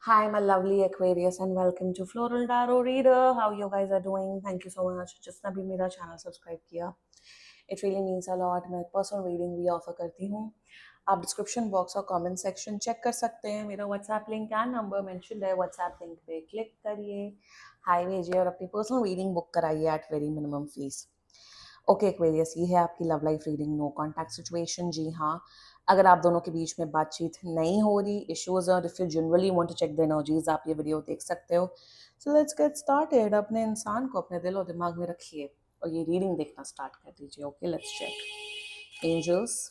Hi, my lovely Aquarius, and welcome to Floral Tarot Reader. How you guys are doing? Thank you so much. जिसने भी मेरा channel subscribe किया, it really means a lot. मैं personal reading भी offer करती हूँ. आप description box और कमेंट सेक्शन चेक कर सकते हैं. मेरा WhatsApp link and number mention है. व्हाट्सएप लिंक पे क्लिक करिए, हाई भेजिए और अपनी पर्सनल रीडिंग बुक कराइए at very minimum fees. Okay Aquarius, ये है आपकी love life reading. No contact situation. जी हाँ, अगर आप दोनों के बीच में बातचीत नहीं हो रही, इश्यूज और if you generally want to check the energies, आप ये वीडियो देख सकते हो. So let's get started. अपने इंसान को अपने दिल और दिमाग में रखिए और ये रीडिंग देखना स्टार्ट कर दीजिए. Okay, let's check. Angels,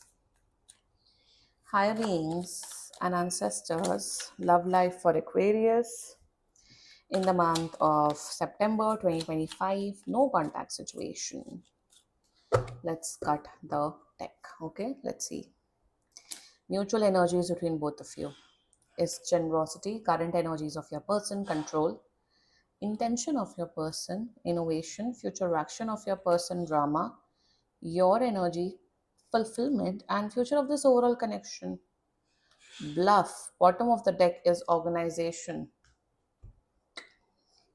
higher beings and ancestors, love life for Aquarius in the month of September 2025. No contact situation. Let's cut the deck. Okay, let's see. Mutual energies between both of you is generosity, current energies of your person, control, intention of your person, innovation, future action of your person, drama, your energy, fulfillment, and future of this overall connection. Bluff, bottom of the deck is organization.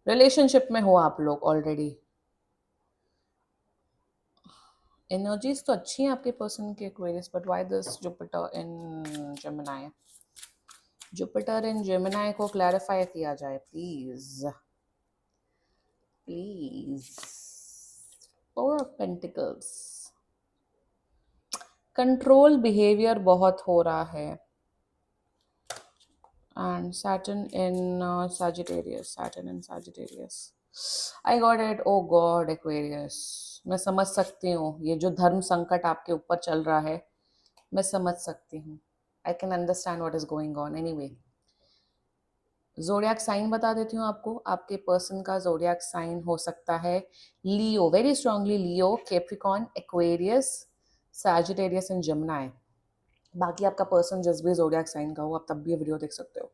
Relationship में हो आप लोग already. Energies तो अच्छी हैं आपके person के Aquarius, but why this Jupiter in Gemini? Jupiter in Gemini को क्लैरिफाई किया जाए please. Please. Four of pentacles. Control behaviour बहुत हो रहा है. And Saturn in Sagittarius. Saturn in Sagittarius. I got it. Oh God, Aquarius. मैं समझ सकती हूँ ये जो धर्म संकट आपके ऊपर चल रहा है. मैं समझ सकती हूँ. I can understand what is going on. Anyway, zodiac sign बता देती हूँ आपको. आपके पर्सन का जोडियाक साइन हो सकता है Leo, very strongly Leo, Capricorn, Aquarius, Sagittarius and Gemini. बाकी आपका पर्सन जिस भी जोडियाक साइन का हो, आप तब भी ये वीडियो देख सकते हो.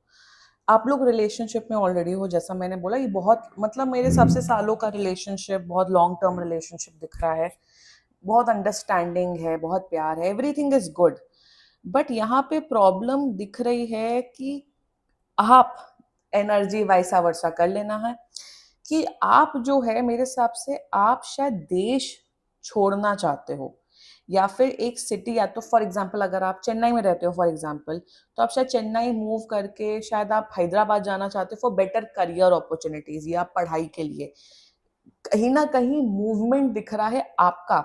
आप लोग रिलेशनशिप में ऑलरेडी हो. जैसा मैंने बोला, ये बहुत मतलब मेरे हिसाब से सालों का रिलेशनशिप, बहुत लॉन्ग टर्म रिलेशनशिप दिख रहा है. बहुत अंडरस्टैंडिंग है, बहुत प्यार है, एवरीथिंग इज गुड. बट यहाँ पे प्रॉब्लम दिख रही है कि आप एनर्जी वाइसा वर्सा कर लेना है कि आप जो है, मेरे हिसाब से आप शायद देश छोड़ना चाहते हो, या फिर एक सिटी, या तो फॉर एग्जांपल अगर आप चेन्नई में रहते हो फॉर एग्जांपल, तो आप शायद चेन्नई मूव करके शायद आप हैदराबाद जाना चाहते हो फॉर बेटर करियर अपॉर्चुनिटीज या पढ़ाई के लिए. कहीं ना कहीं मूवमेंट दिख रहा है आपका,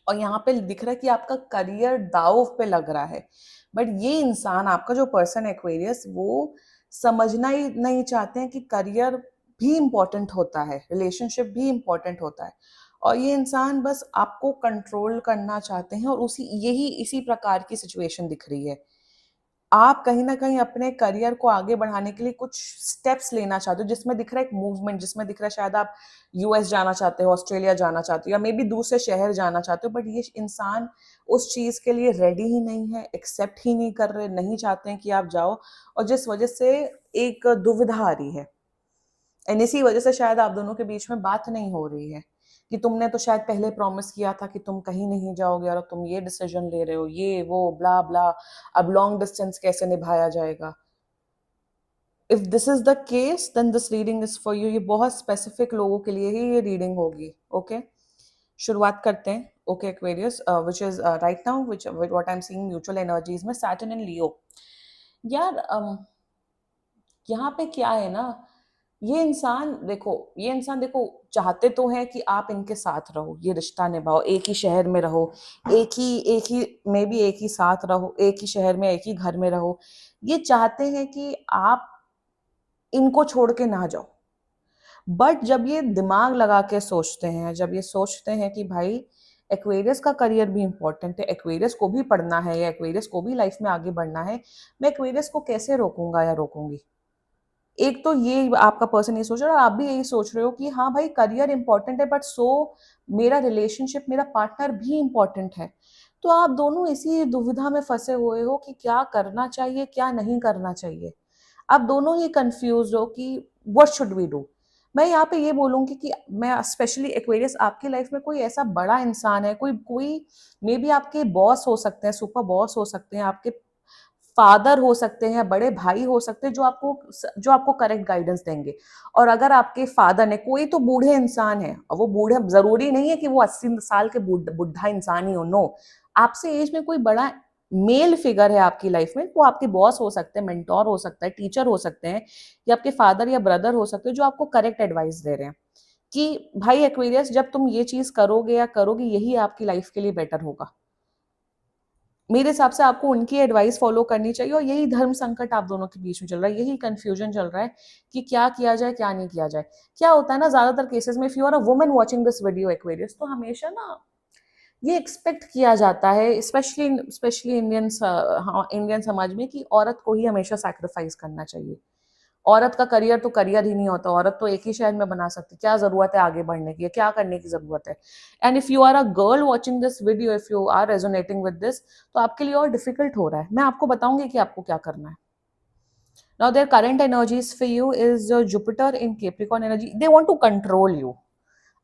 और यहाँ पे दिख रहा है कि आपका करियर दाव पे लग रहा है. बट ये इंसान, आपका जो पर्सन एक्वेरियस, वो समझना ही नहीं चाहते हैं कि करियर भी इम्पोर्टेंट होता है, रिलेशनशिप भी इम्पोर्टेंट होता है. और ये इंसान बस आपको कंट्रोल करना चाहते हैं, और इसी प्रकार की सिचुएशन दिख रही है. आप कहीं ना कहीं अपने करियर को आगे बढ़ाने के लिए कुछ स्टेप्स लेना चाहते हो, जिसमें दिख रहा है एक मूवमेंट, जिसमें दिख रहा है शायद आप यूएस जाना चाहते हो, ऑस्ट्रेलिया जाना चाहते हो, या मे बी दूसरे शहर जाना चाहते हो. बट ये इंसान उस चीज के लिए रेडी ही नहीं है, एक्सेप्ट ही नहीं कर रहे, नहीं चाहते हैं कि आप जाओ. और जिस वजह से एक दुविधा आ रही है, एंड इसी वजह से शायद आप दोनों के बीच में बात नहीं हो रही है कि तुमने तो शायद पहले प्रॉमिस किया था कि तुम कहीं नहीं जाओगे, और तुम ये डिसीजन ले रहे हो, ये वो ब्ला ब्ला. अब लॉन्ग डिस्टेंस कैसे निभाया जाएगा? If this is the case, then this reading is for you. ये बहुत स्पेसिफिक लोगों के लिए ही ये रीडिंग होगी. ओके, शुरुआत करते हैं. Okay Aquarius, which is right now which what I am seeing mutual energies में सैटर्न एंड लियो. यार यहाँ पे क्या है ना, ये इंसान देखो चाहते तो हैं कि आप इनके साथ रहो, ये रिश्ता निभाओ, एक ही शहर में रहो, एक ही मे बी एक ही साथ रहो, एक ही शहर में, एक ही घर में रहो. ये चाहते हैं कि आप इनको छोड़ के ना जाओ. बट जब ये दिमाग लगा के सोचते हैं, जब ये सोचते हैं कि भाई एक्वेरियस का करियर भी इंपॉर्टेंट है, एक्वेरियस को भी पढ़ना है, या एक्वेरियस को भी लाइफ में आगे बढ़ना है, मैं एक्वेरियस को कैसे रोकूंगा या रोकूंगी? एक तो ये आपका पर्सन ये सोच रहा है, और आप भी यही सोच रहे हो कि हाँ भाई करियर इंपॉर्टेंट है, बट सो मेरा रिलेशनशिप, मेरा पार्टनर भी इंपॉर्टेंट है. तो आप दोनों इसी दुविधा में फंसे हुए हो कि क्या करना चाहिए, क्या नहीं करना चाहिए. आप दोनों ही कंफ्यूज हो कि व्हाट शुड वी डू. मैं यहाँ पे ये बोलूंगी कि मैं स्पेशली एक्वेरियस, आपकी लाइफ में कोई ऐसा बड़ा इंसान है, कोई कोई मे बी आपके बॉस हो सकते हैं, सुपर बॉस हो सकते हैं, आपके फादर हो सकते हैं, बड़े भाई हो सकते हैं जो आपको करेक्ट गाइडेंस देंगे। और अगर आपके फादर ने, कोई तो बूढ़े इंसान है, और वो बूढ़े जरूरी नहीं है कि वो 80 साल के बुढ़ा इंसान ही हो, नो, आपसे एज में कोई बड़ा मेल फिगर है आपकी लाइफ में, वो आपके बॉस हो सकते हैं, मेंटोर हो सकता है, टीचर हो सकते हैं, या आपके फादर या ब्रदर हो सकते हैं, जो आपको करेक्ट एडवाइस दे रहे हैं कि भाई एक्वेरियस, जब तुम ये चीज करोगे या करोगे, यही आपकी लाइफ के लिए बेटर होगा। मेरे हिसाब से आपको उनकी एडवाइस फॉलो करनी चाहिए, और यही धर्म संकट आप दोनों के बीच में चल रहा है, यही कंफ्यूजन चल रहा है कि क्या किया जाए, क्या नहीं किया जाए। क्या होता है ना, ज्यादातर केसेस में, if you are a woman watching this video Aquarius, तो हमेशा ना ये एक्सपेक्ट किया जाता है, स्पेशली स्पेशली इंडियन, हाँ, इंडियन समाज में, कि औरत को ही हमेशा सैक्रिफाइस करना चाहिए। औरत का करियर तो करियर ही नहीं होता, औरत तो एक ही शहर में बना सकती, क्या जरूरत है आगे बढ़ने की, क्या करने की जरूरत है। And if you are a girl watching this video, if you are resonating with this, तो आपके लिए और डिफिकल्ट हो रहा है। मैं आपको बताऊंगी कि आपको क्या करना है। Now their current energies for you is Jupiter in Capricorn energy, they want to control you.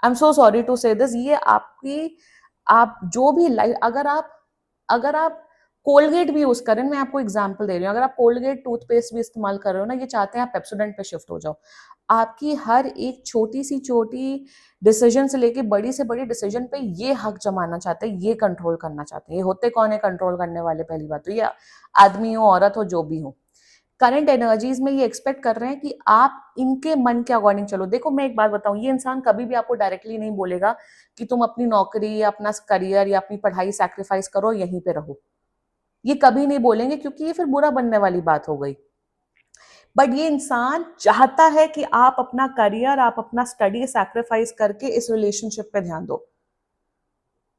I am so sorry to say this, ये आपकी, आप जो भी लाइफ, अगर आप कोलगेट भी यूज करें, मैं आपको एग्जांपल दे रही हूँ, अगर आप कोलगेट टूथपेस्ट भी इस्तेमाल कर रहे हो ना, ये चाहते हैं आप पेप्सोडेंट पे शिफ्ट हो जाओ। आपकी हर एक छोटी सी छोटी डिसीजन से लेके बड़ी से बड़ी डिसीजन पे ये हक जमाना चाहते हैं, ये कंट्रोल करना चाहते हैं। ये होते कौन है कंट्रोल करने वाले? पहली बात तो ये आदमी हो, औरत हो, जो भी हो। करंट एनर्जीज में ये एक्सपेक्ट कर रहे हैं कि आप इनके मन के अकॉर्डिंग चलो। देखो, मैं एक बात बताऊं, ये इंसान कभी भी आपको डायरेक्टली नहीं बोलेगा कि तुम अपनी नौकरी या अपना करियर या अपनी पढ़ाई सैक्रिफाइस करो, यहीं पे रहो। ये कभी नहीं बोलेंगे, क्योंकि ये फिर बुरा बनने वाली बात हो गई। बट ये इंसान चाहता है कि आप अपना करियर, आप अपना स्टडी सैक्रिफाइस करके इस रिलेशनशिप पे ध्यान दो।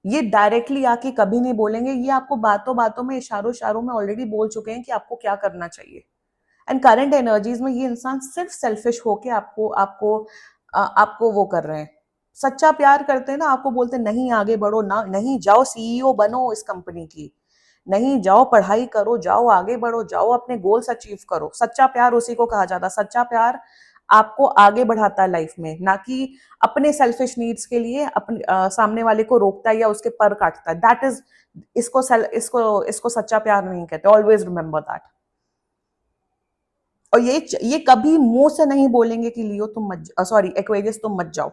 ये डायरेक्टली आके कभी नहीं बोलेंगे, ये आपको बातों बातों में, इशारों इशारों में ऑलरेडी बोल चुके हैं कि आपको क्या करना चाहिए। एंड करंट एनर्जीज में ये इंसान सिर्फ सेल्फिश होके आपको आपको आपको वो कर रहे हैं। सच्चा प्यार करते हैं ना, आपको बोलते हैं नहीं आगे बढ़ो ना, नहीं जाओ सीईओ बनो इस कंपनी की, नहीं जाओ पढ़ाई करो, जाओ आगे बढ़ो, जाओ अपने गोल्स अचीव करो। सच्चा प्यार उसी को कहा जाता है। सच्चा प्यार आपको आगे बढ़ाता है लाइफ में, ना कि अपने सेल्फिश नीड्स के लिए अपने सामने वाले को रोकता है या उसके पर काटता है। दैट इज, इसको सच्चा प्यार नहीं कहते। Always remember that. और ये कभी मुंह से नहीं बोलेंगे कि लियो तुम मत, सॉरी एक्वेरियस तुम मत जाओ,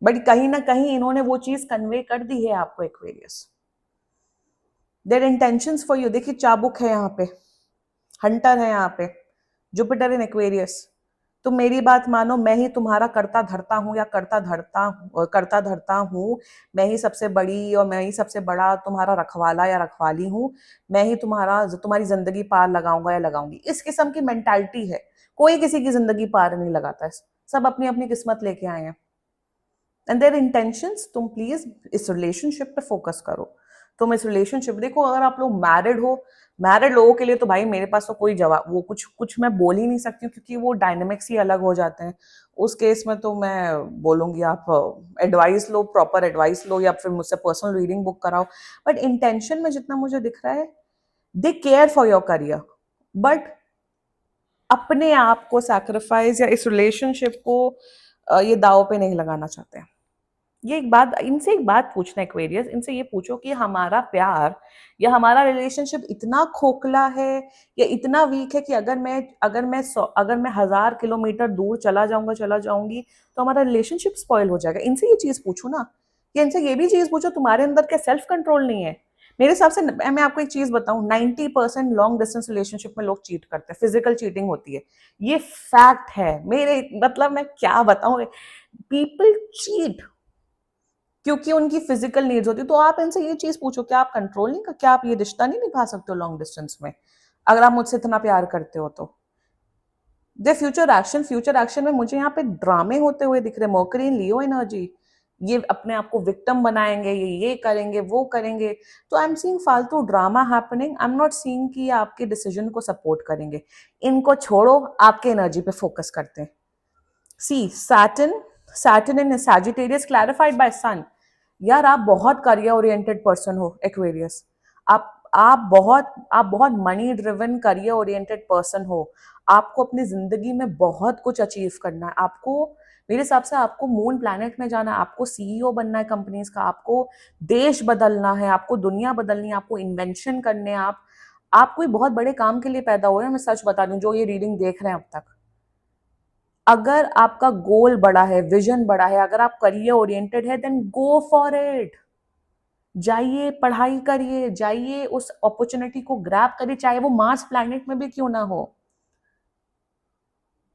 बट कहीं ना कहीं इन्होंने वो चीज कन्वे कर दी है आपको Aquarius. Their intentions for you, देखिए चाबुक है यहाँ पे, हंटर है यहाँ पे, जुपिटर इन एक्वेरियस। तुम मेरी बात मानो, मैं ही तुम्हारा करता धरता हूँ, या करता धरता हूँ। मैं ही सबसे बड़ी और मैं ही सबसे बड़ा तुम्हारा रखवाला या रखवाली हूँ। मैं ही तुम्हारी जिंदगी पार लगाऊंगा या लगाऊंगी। इस किस्म की मेंटालिटी है। कोई किसी की जिंदगी पार नहीं लगाता है, सब अपनी अपनी किस्मत लेके आए हैं। एंड देयर इंटेंशंस, तुम प्लीज इस रिलेशनशिप पे फोकस करो। तुम इस रिलेशनशिप, देखो अगर आप लोग मैरिड हो, मैरिड लोगों के लिए तो भाई मेरे पास तो कोई जवाब, वो कुछ कुछ मैं बोल ही नहीं सकती हूँ, क्योंकि वो डायनेमिक्स ही अलग हो जाते हैं। उस केस में तो मैं बोलूंगी आप एडवाइस लो, प्रॉपर एडवाइस लो, या फिर मुझसे पर्सनल रीडिंग बुक कराओ। बट इंटेंशन में जितना मुझे दिख रहा है, they care for your career, but अपने आप को सैक्रिफाइस या इस रिलेशनशिप को ये दाव पे नहीं लगाना चाहते हैं। ये इनसे एक बात पूछना एक्वेरियस, इनसे ये पूछो कि हमारा प्यार या हमारा रिलेशनशिप इतना खोखला है या इतना वीक है कि अगर मैं 1000 किलोमीटर दूर चला जाऊंगी तो हमारा रिलेशनशिप स्पॉइल हो जाएगा। इनसे ये चीज पूछो ना, या इनसे ये भी चीज पूछो, तुम्हारे अंदर क्या सेल्फ कंट्रोल नहीं है? मेरे हिसाब से मैं आपको एक चीज बताऊं, 90% लॉन्ग डिस्टेंस रिलेशनशिप में लोग चीट करते हैं, फिजिकल चीटिंग होती है। ये फैक्ट है मेरे, मतलब मैं क्या बताऊं, पीपल चीट क्योंकि उनकी फिजिकल नीड्स होती है। तो आप इनसे ये चीज पूछो, क्या आप कंट्रोल नहीं कर, क्या आप ये रिश्ता नहीं निभा सकते हो लॉन्ग डिस्टेंस में, अगर आप मुझसे इतना प्यार करते हो तो? दे फ्यूचर एक्शन में मुझे यहाँ पे ड्रामे होते हुए दिख रहे। मर्करी इन लियो एनर्जी, ये अपने आप को विक्टिम बनाएंगे, ये करेंगे, वो करेंगे। तो आई एम सीइंग फालतू drama happening. I am not seeing कि आपके डिसीजन को सपोर्ट करेंगे। इनको छोड़ो, आपके एनर्जी पे फोकस करते हैं। सी सैटर्न इन सैजिटेरियस क्लैरिफाइड बाय सन। यार आप बहुत करियर ओरिएंटेड पर्सन हो एक्वेरियस। आप बहुत money driven career oriented person हो। आपको अपनी जिंदगी में बहुत कुछ अचीव करना है। आपको, मेरे हिसाब से आपको मून प्लैनेट में जाना है, आपको सीईओ बनना है कंपनीज का, आपको देश बदलना है, आपको दुनिया बदलनी है, आपको इन्वेंशन करने हैं, आप कोई बहुत बड़े काम के लिए पैदा हुए हैं, मैं सच बता दूं, जो ये रीडिंग देख रहे हैं अब तक, अगर आपका गोल बड़ा है, विजन बड़ा है, अगर आप करियर ओरिएंटेड है, देन गो फॉर इट। जाइए, पढ़ाई करिए, जाइए, उस अपॉर्चुनिटी को ग्रैब करिए, चाहे वो मार्स प्लैनेट में भी क्यों ना हो।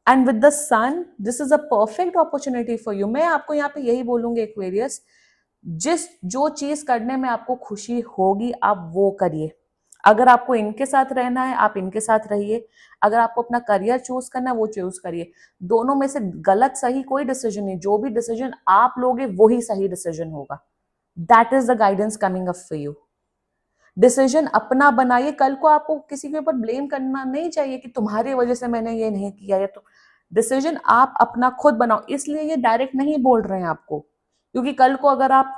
And with the sun, this is a perfect opportunity for you. मैं आपको यहाँ पे यही बोलूंगी एक्वेरियस, जो चीज करने में आपको खुशी होगी आप वो करिए। अगर आपको इनके साथ रहना है, आप इनके साथ रहिए। अगर आपको अपना करियर चूज करना है, वो चूज करिए। दोनों में से गलत सही कोई डिसीजन नहीं, जो भी डिसीजन आप लोगे वही सही डिसीजन होगा। That is the guidance coming up for you. Decision अपना बनाइए। कल को आपको किसी के ऊपर ब्लेम करना नहीं चाहिए कि तुम्हारी वजह से मैंने ये नहीं किया, या तो डिसीजन आप अपना खुद बनाओ। इसलिए ये डायरेक्ट नहीं बोल रहे हैं आपको, क्योंकि कल को अगर आप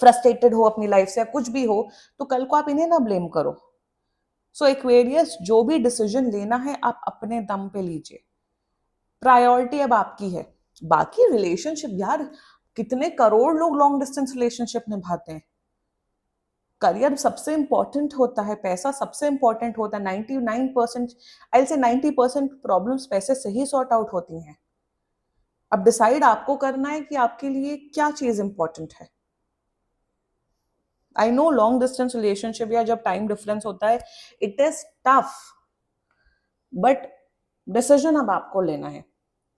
फ्रस्ट्रेटेड हो अपनी लाइफ से या कुछ भी हो, तो कल को आप इन्हें ना ब्लेम करो। सो एक्वेरियस, जो भी डिसीजन लेना है आप अपने दम पे लीजिए। प्रायोरिटी अब आपकी है। बाकी रिलेशनशिप यार, कितने करोड़ लोग लॉन्ग डिस्टेंस रिलेशनशिप निभाते हैं। करियर सबसे इंपॉर्टेंट होता है, पैसा सबसे इंपॉर्टेंट होता है। 99%, आई से 90% प्रॉब्लम्स पैसे से ही सॉर्ट आउट होती हैं। अब डिसाइड आपको करना है कि आपके लिए क्या चीज इंपॉर्टेंट है। I know long distance relationship या जब टाइम डिफरेंस होता है, it is tough, but decision अब आपको लेना है।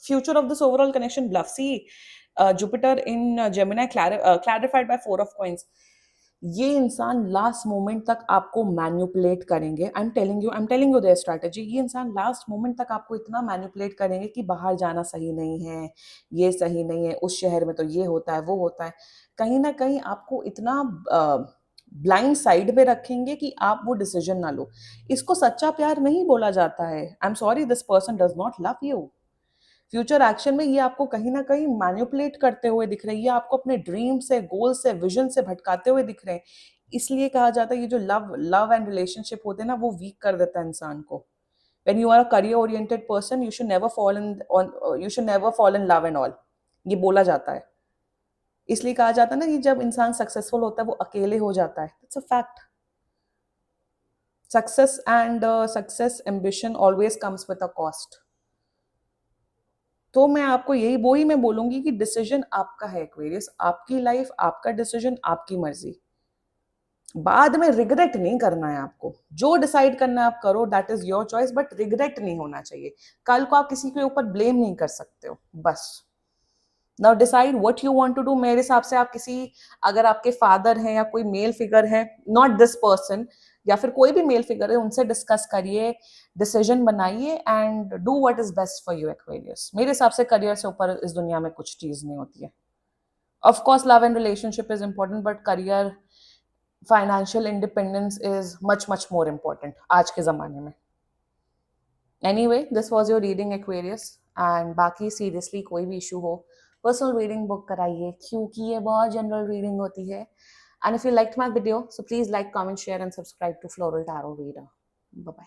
Future of this overall connection bluff see, Jupiter in Gemini clarified by 4 of coins. ये इंसान लास्ट मोमेंट तक आपको मैन्युपुलेट करेंगे। I am telling you their strategy. ये इंसान लास्ट मोमेंट तक आपको इतना मैन्युपुलेट करेंगे कि बाहर जाना सही नहीं है, ये सही नहीं है, उस शहर में तो ये होता है, वो होता है। कहीं ना कहीं आपको इतना ब्लाइंड साइड में रखेंगे कि आप वो डिसीजन ना लो। इसको सच्चा प्यार नहीं बोला जाता है। I am sorry, this person does not love you. Future action में ये आपको कहीं ना कहीं मैनिपुलेट करते हुए दिख रहे हैं, ये आपको अपने ड्रीम से, गोल से, विजन से भटकाते हुए दिख रहे हैं। इसलिए कहा जाता है ये जो लव एंड रिलेशनशिप होते हैं ना, वो वीक कर देता है इंसान को। when you are a career oriented person, you should never fall in love and all, ये बोला जाता है। इसलिए कहा जाता है ना कि जब इंसान सक्सेसफुल होता है वो अकेले हो जाता है। It's a fact. Success ambition always comes with a cost. तो मैं आपको यही वो ही मैं बोलूंगी कि डिसीजन आपका है एक्वेरियस, आपकी लाइफ, आपका डिसीजन, आपकी मर्जी। बाद में रिग्रेट नहीं करना है आपको। जो डिसाइड करना है आप करो, that is your choice, but regret नहीं होना चाहिए। कल को आप किसी के ऊपर ब्लेम नहीं कर सकते हो। बस now decide what you want to do. मेरे हिसाब से आप किसी, अगर आपके फादर हैं या कोई मेल फिगर है, नॉट दिस पर्सन, या फिर कोई भी मेल फिगर है, उनसे डिस्कस करिए, डिसीजन बनाइए and do what is best for you Aquarius. मेरे हिसाब से करियर से ऊपर इस दुनिया में कुछ चीज नहीं होती है। Of course love and relationship is important, but career, financial independence is much much more important आज के जमाने में। Anyway, this was your reading Aquarius. And बाकी सीरियसली कोई भी इशू हो, पर्सनल रीडिंग बुक कराइए, क्योंकि ये बहुत जनरल रीडिंग होती है। And if you liked my video, so please like, comment, share and subscribe to floral tarot reader. Bye bye.